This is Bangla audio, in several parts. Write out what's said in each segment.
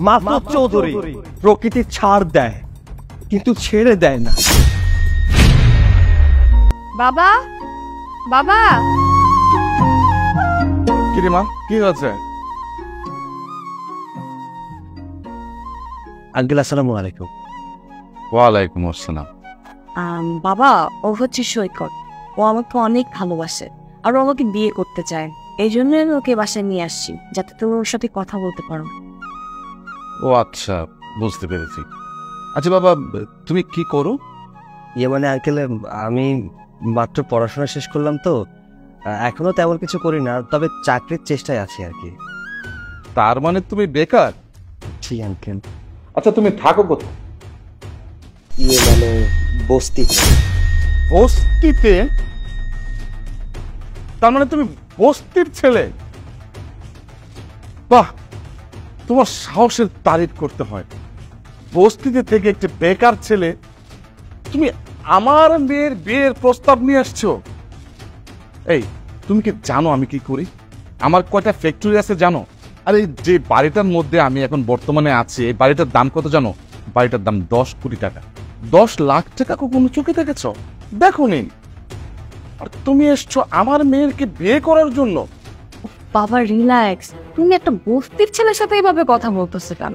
মাসুদ চৌধুরী প্রকৃতি ছাড় দেয় কিন্তু ছেড়ে দেয় না। বাবা, বাবা। কি রে মা, কি হয়েছে? আঙ্কেল আসসালামু আলাইকুম। ওয়ালাইকুম আসসালাম। বাবা, ও হচ্ছে সৈকত। ও আমাকে অনেক ভালোবাসে আর ও আমাকে বিয়ে করতে চায়। এই জন্য আমি ওকে বাসায় নিয়ে আসছি, যাতে তুমি ওর সাথে কথা বলতে পারো। ও আচ্ছা, বুঝতে পেরেছি। আচ্ছা বাবা, তুমি কি করো? মানে আঙ্কেল, আমি মাত্র পড়াশোনা শেষ করলাম তো, এখনো তেমন কিছু করি না, তবে চাকরির চেষ্টায় আছি আর কি। তার মানে তুমি বেকার? জি আঙ্কেল। আচ্ছা তুমি থাকো কোথায়? মানে বস্তিতে। বস্তিতে? তার মানে তুমি বস্তির ছেলে? বাহ, তোমার সাহসের তারিফ করতে হয়। বস্তিতে থেকে একটা বেকার ছেলে তুমি আমার মেয়ের বিয়ের প্রস্তাব নিয়ে আসছো। এই, তুমি কি জানো আমি কি করি? আমার কয়টা ফ্যাক্টরি আছে জানো? আর এই যে বাড়িটার মধ্যে আমি এখন বর্তমানে আছি, এই বাড়িটার দাম কত জানো? বাড়িটার দাম 10 কোটি টাকা। 10 লাখ টাকা কখনো চোখে দেখেছ? দেখো নি। আর তুমি এসছো আমার মেয়েরকে বিয়ে করার জন্য? বাবা রিল্যাক্স, তুমি একটা বস্তির ছেলের সাথে এইভাবে কথা বলতেছো কেন?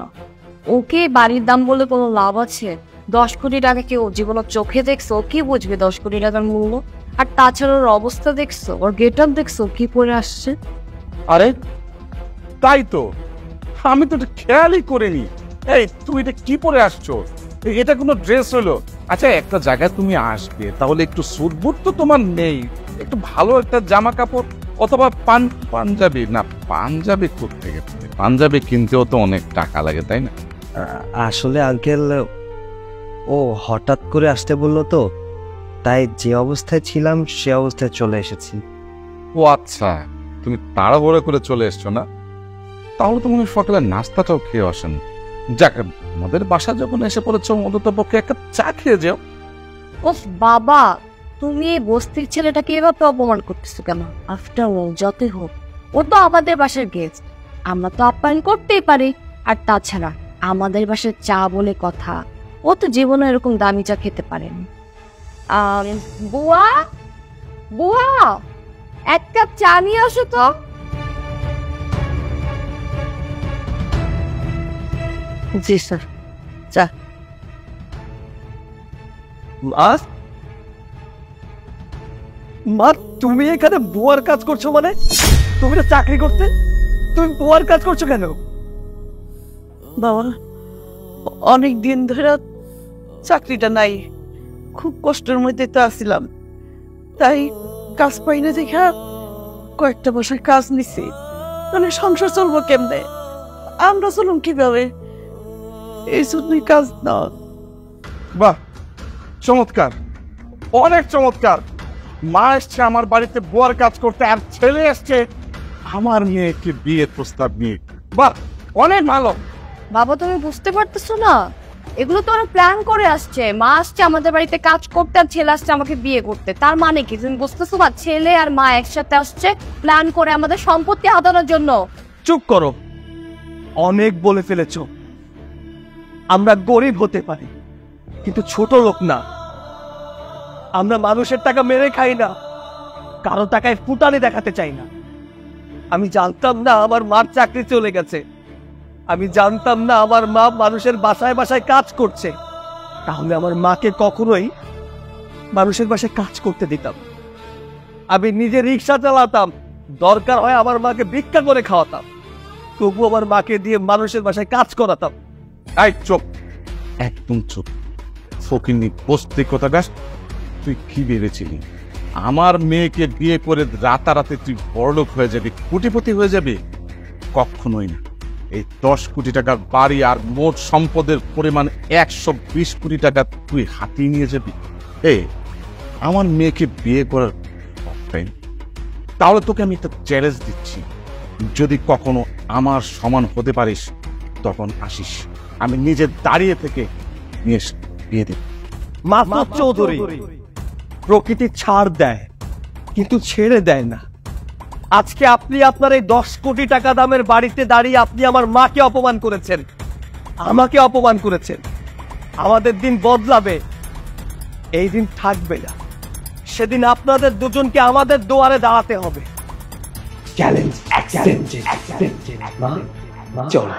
ওকে বাড়ির দাম বলে কোনো লাভ আছে? 10 কোটি টাকা কেউ জীবনে চোখে দেখছো? কি বুঝবে 10 কোটি টাকার মূল্য? আর তাছাড়া ওর অবস্থা দেখছো, ওর গেট আপ দেখছো, কি পরে আসছে? আরে তাই তো, আমি তো এটা খেয়ালই করিনি। এই তুমি এটা কি পরে আসছো? এটা কোনো ড্রেস হলো? আচ্ছা একটা জায়গায় তুমি আসবে, তাহলে একটু সুটবুট তো তোমার নেই, একটু ভালো একটা জামা কাপড় অথবা পাঞ্জাবি। না, পাঞ্জাবি করতে গেছে, পাঞ্জাবি কিনতেও তো অনেক টাকা লাগে, তাই না? আসলে আঙ্কেল, ও হঠাৎ করে আসতে বললো তো, তাই যে অবস্থায় ছিলাম সে অবস্থায় চলে এসেছি। ও আচ্ছা, তুমি তাড়াহুড়ো করে চলে এসছো না? তাহলে তো মনে হয় সকালে নাস্তাটাও খেয়ে আসেন। যাক, আমাদের বাসা যখন এসে পড়েছ, অন্তত পক্ষে একটা চা খেয়ে যাও। ও বাবা, তুমি এই বস্তির ছেলেটাকে এভাবে অপমান করতেছো কেন? আফটার অল যতই হোক ও তো আমাদের বাসার গেস্ট, আমরা তো আপ্যায়ন করতেই পারি। আর তাছাড়া আমাদের বাসার চা বলে কথা, ও তো জীবনে এরকম দামি চা খেতে পারেনি। বুয়া, বুয়া, এক কাপ চা নিয়ে আসো তো। জি স্যার। চা। মা, তুমি এখানে বুয়ার কাজ করছো? মানে তুমি তো চাকরি করতে, তুমি বুয়ার কাজ করছো কেন? বাবা, অনেক দিন ধরে চাকরিটা নাই, খুব কষ্টের মধ্যে তো আসছিলাম, তাই কাজ পাই না দেখা কয়েকটা বছর কাজ নিছি। মানে সংসার চলবো কেমনে, আমরা চলুন কিভাবে, এই জন্যই কাজ না। বাহ, চমৎকার, অনেক চমৎকার। মা এসছে আমার বাড়িতে বুয়ার কাজ করতে, আর ছেলে এসছে আমার মেয়েকে বিয়ের প্রস্তাব নিয়ে। বাহ, অনেক ভালো। বাবা তুমি বুঝতে পারতেছো না? এগুলো তো ওরা প্ল্যান করে আসছে। মা আসছে আমাদের বাড়িতে কাজ করতে, আর ছেলে আসছে আমাকে বিয়ে করতে। তার মানে কি তুমি বুঝতেছো না? ছেলে আর মা একসাথে আসছে প্ল্যান করে আমাদের সম্পত্তি হাতানোর জন্য। চুপ করো, অনেক বলে ফেলেছো। আমরা গরিব হতে পারি, কিন্তু ছোট লোক না। আমরা মানুষের টাকা মেরে খাই না, কারো টাকায় ফুটানি দেখাতে চাই না। আমি জানতাম না আমার মার চাকরি চলে গেছে, আমি জানতাম না আমার মা মানুষের বাসায় বাসায় কাজ করছে। তাহলে আমার মাকে কখনোই মানুষের বাসায় কাজ করতে দিতাম। আমি নিজে রিক্সা চালাতাম, দরকার হয় আমার মাকে ভিক্ষা করে খাওয়াতাম, তবু আমার মাকে দিয়ে মানুষের বাসায় কাজ করাতাম। এই চুপ, একদম চুপ। ফকিন্নি বস্তি কথাটা তুই কি ভেবেছিলি? আমার মেয়েকে বিয়ে করে রাতারাতি তুই বড়লোক হয়ে যাবি, কোটিপতি হয়ে যাবি? কখনোই না। এই 10 কোটি টাকার বাড়ি আর মোট সম্পদের পরিমাণ 120 কোটি টাকা তুই হাতিয়ে নিয়ে যাবি? আমার মেয়েকে বিয়ে করার টাইম, তাহলে তোকে আমি একটা চ্যালেঞ্জ দিচ্ছি, যদি কখনো আমার সমান হতে পারিস তখন আসিস, আমি নিজে দাঁড়িয়ে থেকে নিয়ে বিয়ে দেব। মাসুদ চৌধুরী প্রকৃতি ছাড় দেয় কিন্তু ছেড়ে দেয় না। আজকে আপনি আপনার এই 10 কোটি টাকা দামের বাড়িতে দাঁড়িয়ে আপনি আমার মাকে অপমান করেছেন, আমাকে অপমান করেছেন। আমাদের দিন বদলাবে, এই দিন থাকবে না। সেদিন আপনাদের দুজনকে আমাদের দুয়ারে দাঁড়াতে হবে। Challenge accepted. মা, চলো।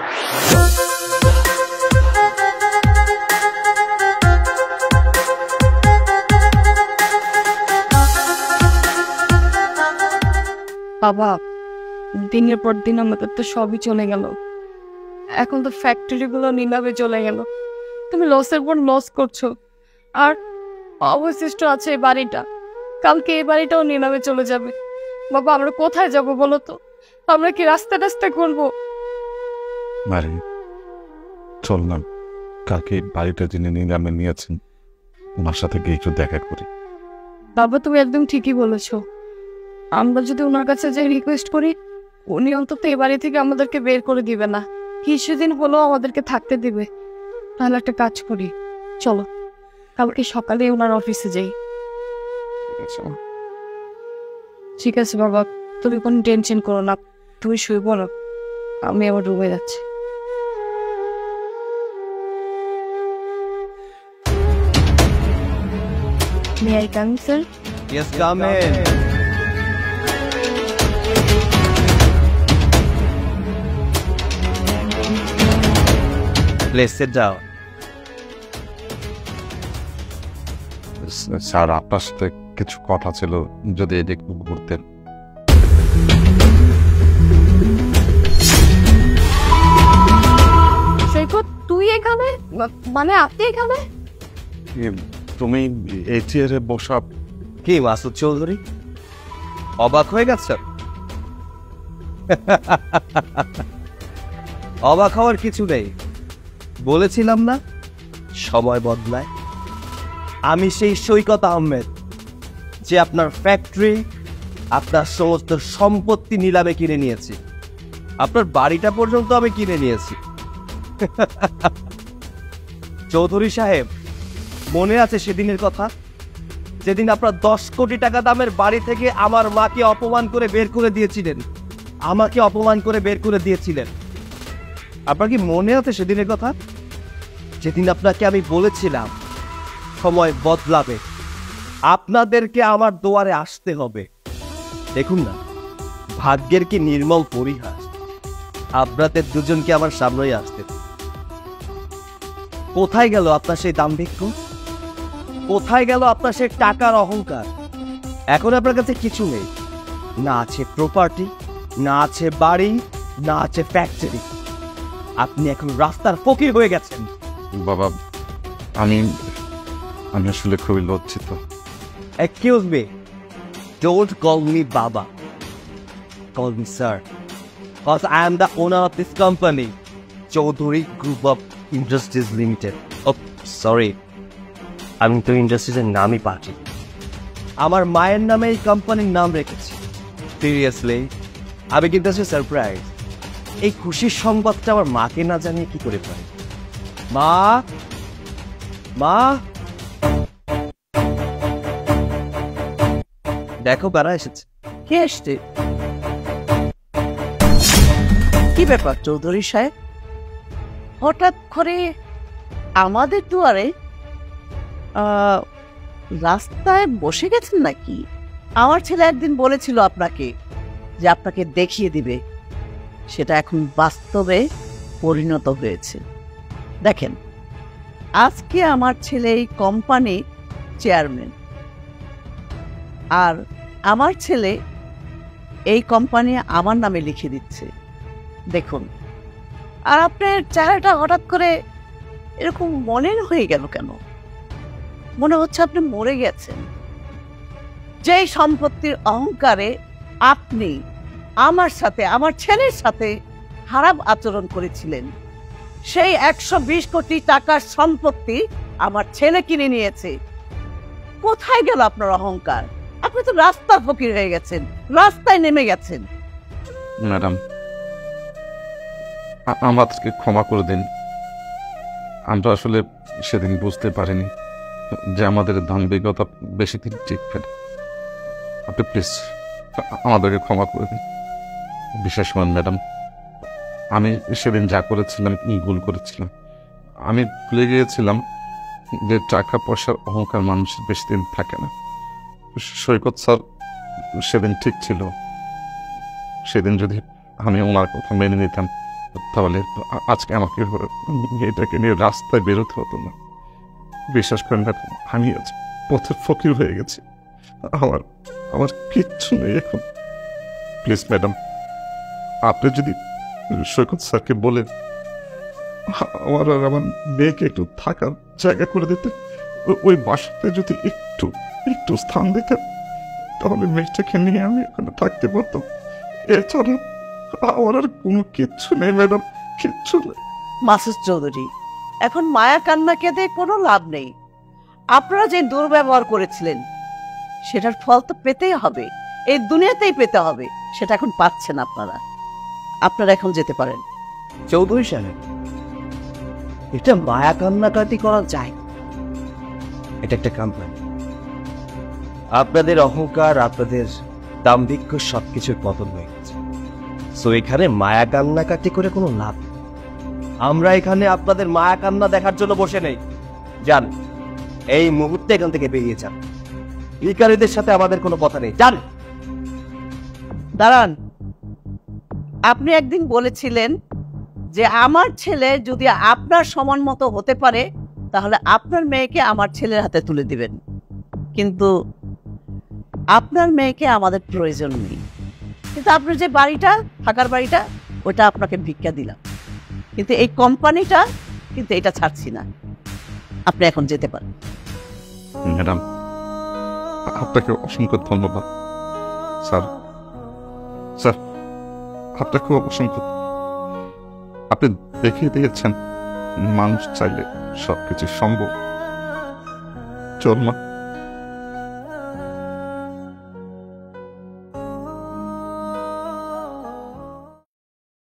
বাবা, দিনের পর দিন আমাদের তো সবই চলে গেল। এখন তো ফ্যাক্টরিগুলো নিলামে চলে গেল। তুমি লসের পর লস করছো, আর অবশিষ্ট আছে এই বাড়িটা। কালকে এই বাড়িটাও নিলামে চলে যাবে। বাবা, আমরা কোথায় যাব বলো তো? আমরা কি রাস্তা করবো? মারে, চল না, কালকে বাড়িটা যিনি নিলামে নিয়েছেন ওনার সাথে গিয়ে একটু দেখা করি। বাবা, তুমি একদম ঠিকই বলেছো। আমরা যদি ওনার কাছে যে রিকোয়েস্ট করি, উনি অন্তত এই বাড়ি থেকে আমাদেরকে বের করে দিবে না, কিছুদিন হলেও আমাদেরকে থাকতে দিবে। তাহলে একটা কাজ করি, চলো কালকে সকালে ওনার অফিসে যাই। ঠিক আছে বাবা, তুমি কোনো টেনশন করো না, তুমি শুয়ে পড়ো, আমি আমার রুমে যাচ্ছি। May I come, sir? Yes, come in. Please sit down. Sir, আপনার সাথে কিছু কথা ছিল, যদি এটা একটু ঘুরতেন। সৈকত, তুই এখানে? মানে আপনি এখানে? তুমি এই চেয়ারে বসা। কি মাসুদ চৌধুরী, অবাক হয়ে গেছে? অবাক হওয়ার কিছু নেই, বলেছিলাম না সময় বদলায়। আমি সেই সৈকত আহমেদ যে আপনার ফ্যাক্টরি, আপনার সমস্ত সম্পত্তি নিলামে কিনে নিয়েছি। আপনার বাড়িটা পর্যন্ত আমি কিনে নিয়েছি। চৌধুরী সাহেব, মনে আছে সেদিনের কথা, যেদিন আপনার 10 কোটি টাকা দামের বাড়ি থেকে আমার মাকে অপমান করে বের করে দিয়েছিলেন, আমাকে অপমান করে বের করে দিয়েছিলেন? আপনার কি মনে আছে সেদিনের কথা, যেদিন আপনাকে আমি বলেছিলাম সময় বদলাবে, আপনাদেরকে আমার দুয়ারে আসতে হবে? দেখুন না, ভাগ্যের কি নির্মল পরিহাস, আপনাদের দুজনকে আমার সামনেই আসতে। কোথায় গেল আপনার সেই দাম্ভিক্য? কোথায় গেল আপনার সেই টাকার অহংকার? এখন আপনার কাছে কিছু নেই, না আছে প্রপার্টি, না আছে বাড়ি, না আছে ফ্যাক্টরি। আপনি এখন রাস্তার ফকির হয়ে গেছেন। বাবা, আমি আসলে খুবই লজ্জিত। Excuse me, don't call me বাবা, call me sir, because I am the owner of this company, Chaudhary Group of Industries Limited. Oh, sorry, আমি তো ইন্ডাস্ট্রিজের নামই পাচ্ছি। আমার মায়ের নামে এই কোম্পানির নাম রেখেছি। সিরিয়াসলি, আমি কিন্তু আজকে সারপ্রাইজ। এই খুশির সংবাদটা আমার মাকে না জানিয়ে কি করে পারি? মা, মা, দেখো কারা এসেছে। কে আসছে? কি ব্যাপার চৌধুরী সাহেব, হঠাৎ করে আমাদের দুয়ারে? রাস্তায় বসে গেছেন নাকি? আমার ছেলে একদিন বলেছিল আপনাকে যে আপনাকে দেখিয়ে দিবে, সেটা এখন বাস্তবে পরিণত হয়েছে। দেখেন, আজকে আমার ছেলে এই কোম্পানির চেয়ারম্যান, আর আমার ছেলে এই কোম্পানি আমার নামে লিখে দিচ্ছে। দেখুন, আর আপনার চেহারাটা হঠাৎ করে এরকম মনের হয়ে গেল কেন? মনে হচ্ছে আপনি মরে গেছেন। যেই সম্পত্তির অহংকারে আপনি আমার সাথে, আমার ছেলের সাথে খারাপ আচরণ করেছিলেন, সেই 120 কোটি টাকার সম্পত্তি আমার ছেলে কিনে নিয়েছে। কোথায় গেল আপনার অহংকার? আপনি তো রাস্তার ফকির হয়ে গেছেন, রাস্তায় নেমে গেছেন। ম্যাডাম, আমাদেরকে ক্ষমা করে দিন। আমরা আসলে সেদিন বুঝতে পারিনি যে আমাদের দাম্ভিকতা বেশি দিন টিকবে না। আপনি প্লিজ আমাদেরকে ক্ষমা করে দিন। বিশেষ করেন ম্যাডাম, আমি সেদিন যা করেছিলাম ভুল করেছিলাম। আমি ভুলে গিয়েছিলাম যে টাকা পয়সার অহংকার মানুষের বেশি দিন থাকে না। সৈকত স্যার সেদিন ঠিক ছিল। সেদিন যদি আমি ওনার কথা মেনে নিতাম তাহলে আজকে আমাকে এটাকে নিয়ে রাস্তায় বেরোতে হতো না। বিশ্বাস করেন না, আমি আজ পথের ফকির হয়ে গেছি। আমার আমার কিচ্ছু নেই এখন। প্লিজ ম্যাডাম, আপনি যদি সৈকত স্যারকে বলেন আমার আর আমার মেয়েকে একটু থাকার জায়গা করে দিতে, ওই বাসাতে যদি একটু একটু স্থান দিতেন তাহলে মেয়েটাকে নিয়ে আমি ওখানে থাকতে পারতাম। এছাড়া আমার আর কোনো কিচ্ছু নেই ম্যাডাম, কিচ্ছু নেই। মাসুদ চৌধুরী, এখন মায়া কান্না কেঁদে কোনো লাভ নেই। আপনারা যে দুর্ব্যবহার করেছিলেন সেটার ফল তো পেতেই হবে, এই দুনিয়াতেই পেতে হবে। সেটা এখন পাচ্ছেন আপনারা। আপনারা এখন যেতে পারেন। চৌধুরী সাহেব, এটা মায়া কান্নাকাটি করা যায়? এটা একটা কোম্পানি। আপনাদের অহংকার, আপনাদের দাম্ভিক্য সবকিছুর পতন হয়ে গেছে। সো এখানে মায়া কান্নাকাটি করে কোনো লাভ নেই। আমরা এখানে আপনাদের মায়া কান্না দেখার জন্য বসে নেই। যান, এই মুহূর্তে এখান থেকে বেরিয়ে যান। ভিখারীদের সাথে আমাদের কোনো কথা নেই। যান। দাঁড়ান, আপনি একদিন বলেছিলেন যে আমার ছেলে যদি আপনার সমান মতো হতে পারে তাহলে আপনার মেয়েকে আমার ছেলের হাতে তুলে দিবেন। কিন্তু আপনার মেয়েকে আমাদের প্রয়োজন নেই। কিন্তু আপনার যে বাড়িটা, থাকার বাড়িটা, ওটা আপনাকে ভিক্ষা দিলাম। কিন্তু এই কোম্পানিটা কিন্তু এটা ছাড়ছি না। আপনি এখন যেতে পারেন। ম্যাডাম, আপনাকে অসংখ্য ধন্যবাদ। স্যার স্যার আপনাকেও অসংখ্য। আপনি দেখিয়ে দিয়েছেন মানুষ চাইলে সবকিছু সম্ভব। চল মা।